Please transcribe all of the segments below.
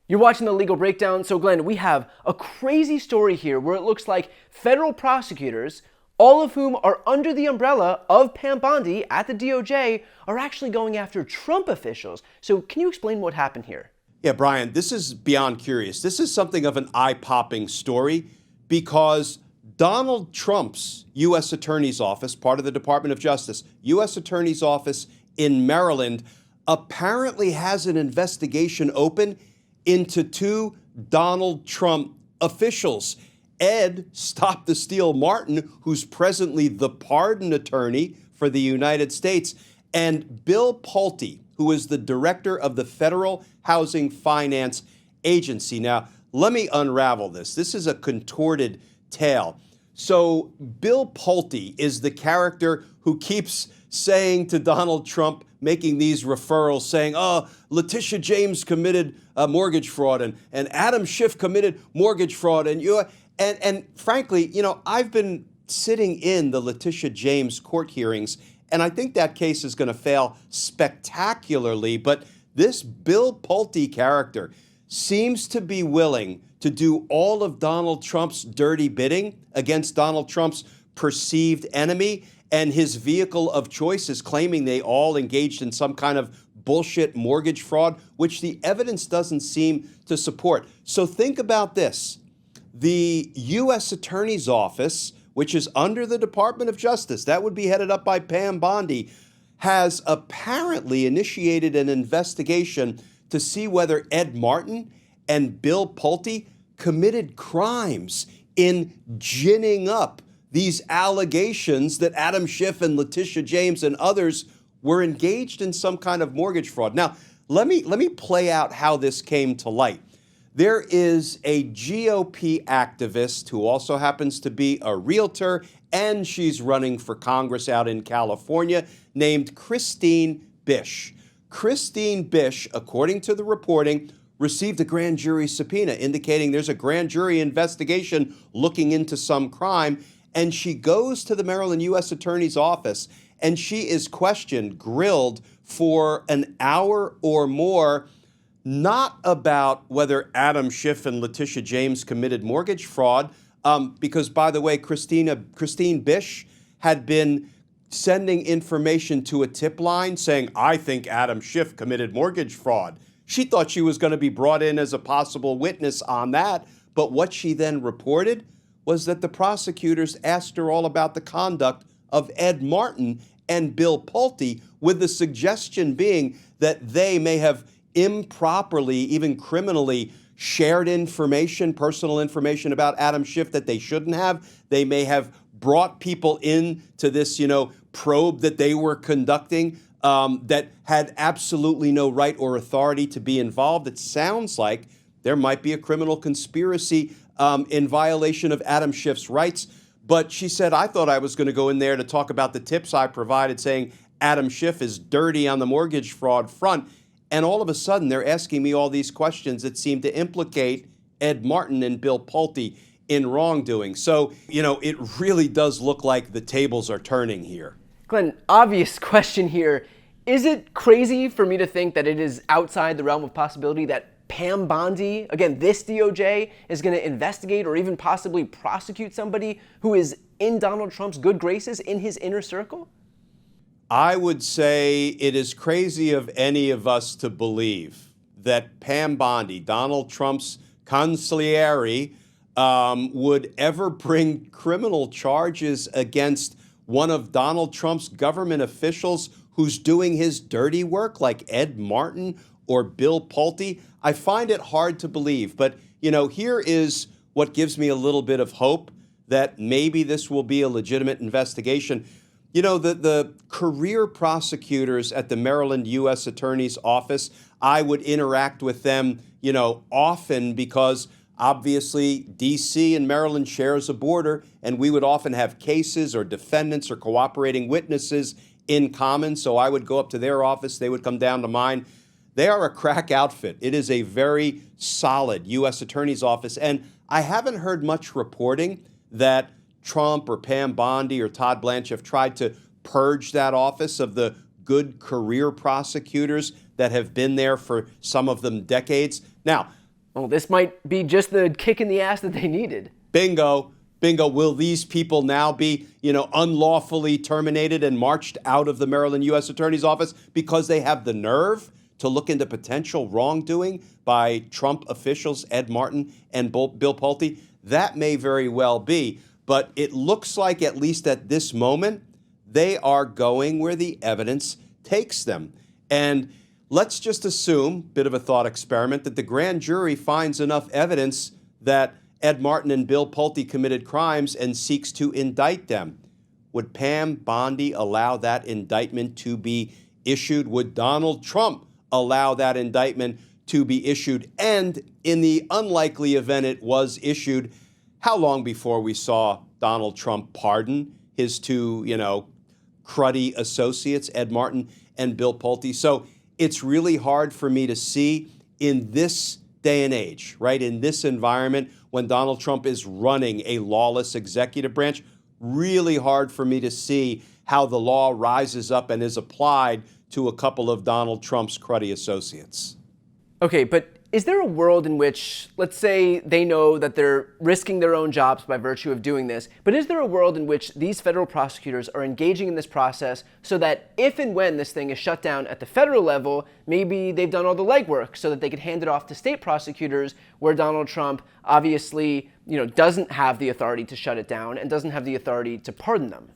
You're watching The Legal Breakdown. So Glenn, we have a crazy story here where it looks like federal prosecutors, all of whom are under the umbrella of Pam Bondi at the DOJ, are actually going after Trump officials. So can you explain what happened here? Yeah, Brian, this is beyond curious. This is something of an eye-popping story because Donald Trump's U.S. Attorney's Office, part of the Department of Justice, U.S. Attorney's Office in Maryland, apparently has an investigation open into two Donald Trump officials. Ed Stop the Steal Martin, who's presently the pardon attorney for the United States, and Bill Pulte, who is the director of the Federal Housing Finance Agency. Now, let me unravel this. This is a contorted tale. So Bill Pulte is the character who keeps saying to Donald Trump, making these referrals, saying, oh, Letitia James committed mortgage fraud and Adam Schiff committed mortgage fraud. And frankly, I've been sitting in the Letitia James court hearings, and I think that case is going to fail spectacularly. But this Bill Pulte character seems to be willing to do all of Donald Trump's dirty bidding against Donald Trump's perceived enemy, and his vehicle of choice is claiming they all engaged in some kind of bullshit mortgage fraud, which the evidence doesn't seem to support. So think about this. The U.S. Attorney's Office, which is under the Department of Justice, that would be headed up by Pam Bondi, has apparently initiated an investigation to see whether Ed Martin and Bill Pulte committed crimes in ginning up these allegations that Adam Schiff and Letitia James and others were engaged in some kind of mortgage fraud. Now, let me play out how this came to light. There is a GOP activist who also happens to be a realtor, and she's running for Congress out in California, named Christine Bish. Christine Bish, according to the reporting, received a grand jury subpoena indicating there's a grand jury investigation looking into some crime, and she goes to the Maryland U.S. Attorney's Office, and she is questioned, grilled for an hour or more, not about whether Adam Schiff and Letitia James committed mortgage fraud, because, by the way, Christine Bish had been sending information to a tip line saying, I think Adam Schiff committed mortgage fraud. She thought she was going to be brought in as a possible witness on that, but what she then reported was that the prosecutors asked her all about the conduct of Ed Martin and Bill Pulte, with the suggestion being that they may have improperly, even criminally, shared information, personal information about Adam Schiff that they shouldn't have. They may have brought people in to this, probe that they were conducting that had absolutely no right or authority to be involved. It sounds like there might be a criminal conspiracy in violation of Adam Schiff's rights. But she said, I thought I was going to go in there to talk about the tips I provided saying Adam Schiff is dirty on the mortgage fraud front. And all of a sudden, they're asking me all these questions that seem to implicate Ed Martin and Bill Pulte in wrongdoing. So, it really does look like the tables are turning here. Glenn, obvious question here. Is it crazy for me to think that it is outside the realm of possibility that Pam Bondi, again, this DOJ, is going to investigate or even possibly prosecute somebody who is in Donald Trump's good graces, in his inner circle? I would say it is crazy of any of us to believe that Pam Bondi, Donald Trump's consigliere, would ever bring criminal charges against one of Donald Trump's government officials who's doing his dirty work, like Ed Martin or Bill Pulte. I find it hard to believe. But, here is what gives me a little bit of hope that maybe this will be a legitimate investigation. The career prosecutors at the Maryland U.S. Attorney's Office, I would interact with them, often because obviously D.C. and Maryland shares a border, and we would often have cases or defendants or cooperating witnesses in common. So I would go up to their office. They would come down to mine. They are a crack outfit. It is a very solid U.S. Attorney's Office. And I haven't heard much reporting that Trump or Pam Bondi or Todd Blanche have tried to purge that office of the good career prosecutors that have been there for some of them decades. Now, Oh, this might be just the kick in the ass that they needed. Bingo. Bingo. Will these people now be, unlawfully terminated and marched out of the Maryland U.S. Attorney's Office because they have the nerve to look into potential wrongdoing by Trump officials, Ed Martin and Bill Pulte? That may very well be. But it looks like, at least at this moment, they are going where the evidence takes them. And let's just assume, bit of a thought experiment, that the grand jury finds enough evidence that Ed Martin and Bill Pulte committed crimes and seeks to indict them. Would Pam Bondi allow that indictment to be issued? Would Donald Trump allow that indictment to be issued? And in the unlikely event it was issued, how long before we saw Donald Trump pardon his two, cruddy associates, Ed Martin and Bill Pulte? So it's really hard for me to see in this day and age, right, in this environment when Donald Trump is running a lawless executive branch, really hard for me to see how the law rises up and is applied to a couple of Donald Trump's cruddy associates. Okay, but is there a world in which, let's say they know that they're risking their own jobs by virtue of doing this, but is there a world in which these federal prosecutors are engaging in this process so that if and when this thing is shut down at the federal level, maybe they've done all the legwork so that they could hand it off to state prosecutors where Donald Trump obviously, doesn't have the authority to shut it down and doesn't have the authority to pardon them?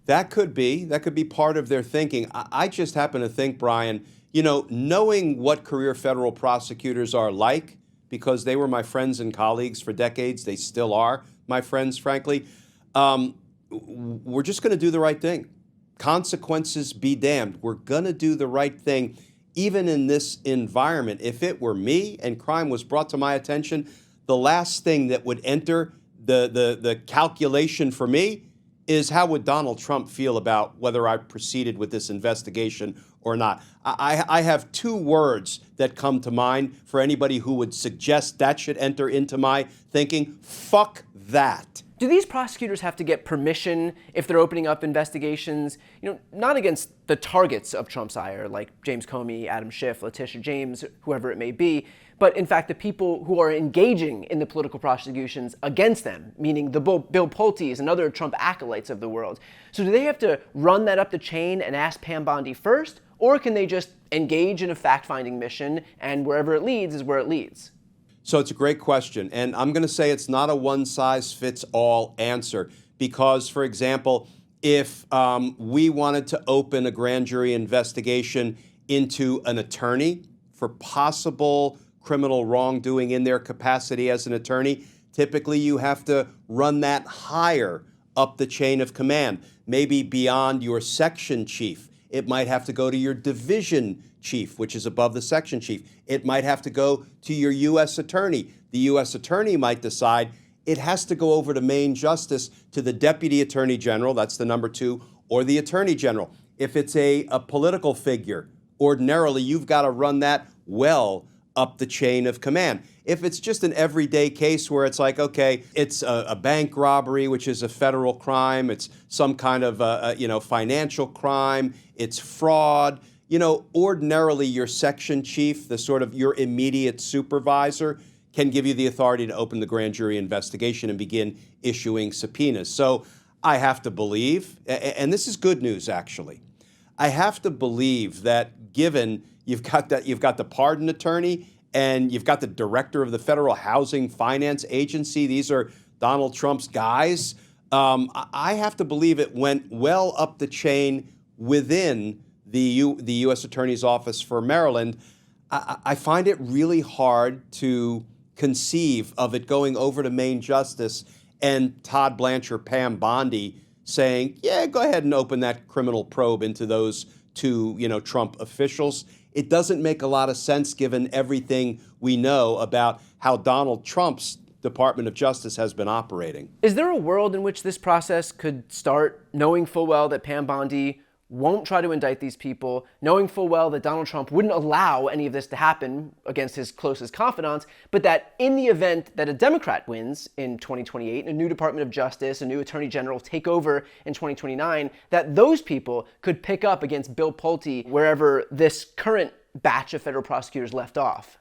That could be part of their thinking. I just happen to think, Brian, knowing what career federal prosecutors are like, because they were my friends and colleagues for decades, they still are my friends, frankly, we're just going to do the right thing. Consequences be damned. We're going to do the right thing, even in this environment. If it were me and crime was brought to my attention, the last thing that would enter the calculation for me is how would Donald Trump feel about whether I proceeded with this investigation or not. I have two words that come to mind for anybody who would suggest that should enter into my thinking. Fuck that. Do these prosecutors have to get permission if they're opening up investigations, not against the targets of Trump's ire, like James Comey, Adam Schiff, Letitia James, whoever it may be, but in fact the people who are engaging in the political prosecutions against them, meaning the Bill Pultes and other Trump acolytes of the world? So do they have to run that up the chain and ask Pam Bondi first, or can they just engage in a fact-finding mission and wherever it leads is where it leads? So it's a great question, and I'm going to say it's not a one-size-fits-all answer because, for example, if we wanted to open a grand jury investigation into an attorney for possible criminal wrongdoing in their capacity as an attorney, typically you have to run that higher up the chain of command, maybe beyond your section chief. It might have to go to your division chief, which is above the section chief. It might have to go to your U.S. attorney. The U.S. attorney might decide it has to go over to Main Justice to the Deputy Attorney General, that's the number 2, or the Attorney General. If it's a political figure, ordinarily you've got to run that well up the chain of command. If it's just an everyday case where it's like, okay, it's a bank robbery, which is a federal crime, it's some kind of financial crime, it's fraud, ordinarily your section chief, the sort of your immediate supervisor, can give you the authority to open the grand jury investigation and begin issuing subpoenas. So I have to believe, and this is good news actually, I have to believe that given you've got the pardon attorney and you've got the director of the Federal Housing Finance Agency, these are Donald Trump's guys, I have to believe it went well up the chain within the U.S. Attorney's Office for Maryland. I find it really hard to conceive of it going over to Main Justice and Todd Blanchard, Pam Bondi saying, yeah, go ahead and open that criminal probe into those two, Trump officials. It doesn't make a lot of sense given everything we know about how Donald Trump's Department of Justice has been operating. Is there a world in which this process could start knowing full well that Pam Bondi won't try to indict these people, knowing full well that Donald Trump wouldn't allow any of this to happen against his closest confidants, but that in the event that a Democrat wins in 2028, a new Department of Justice, a new Attorney General take over in 2029, that those people could pick up against Bill Pulte wherever this current batch of federal prosecutors left off?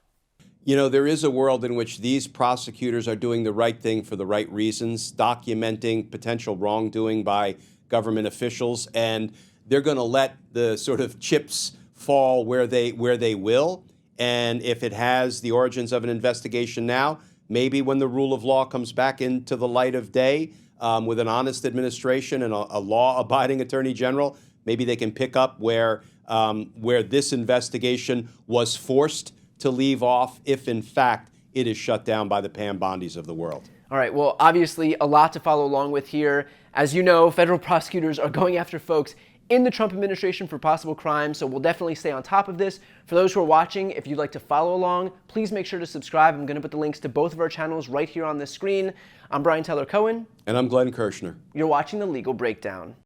You know, there is a world in which these prosecutors are doing the right thing for the right reasons, documenting potential wrongdoing by government officials, and they're going to let the sort of chips fall where they will. And if it has the origins of an investigation now, maybe when the rule of law comes back into the light of day, with an honest administration and a law-abiding attorney general, maybe they can pick up where this investigation was forced to leave off, if in fact it is shut down by the Pam Bondis of the world. All right, well, obviously a lot to follow along with here. As you know, federal prosecutors are going after folks in the Trump administration for possible crimes, so we'll definitely stay on top of this. For those who are watching, if you'd like to follow along, please make sure to subscribe. I'm going to put the links to both of our channels right here on the screen. I'm Brian Tyler Cohen. And I'm Glenn Kirshner. You're watching The Legal Breakdown.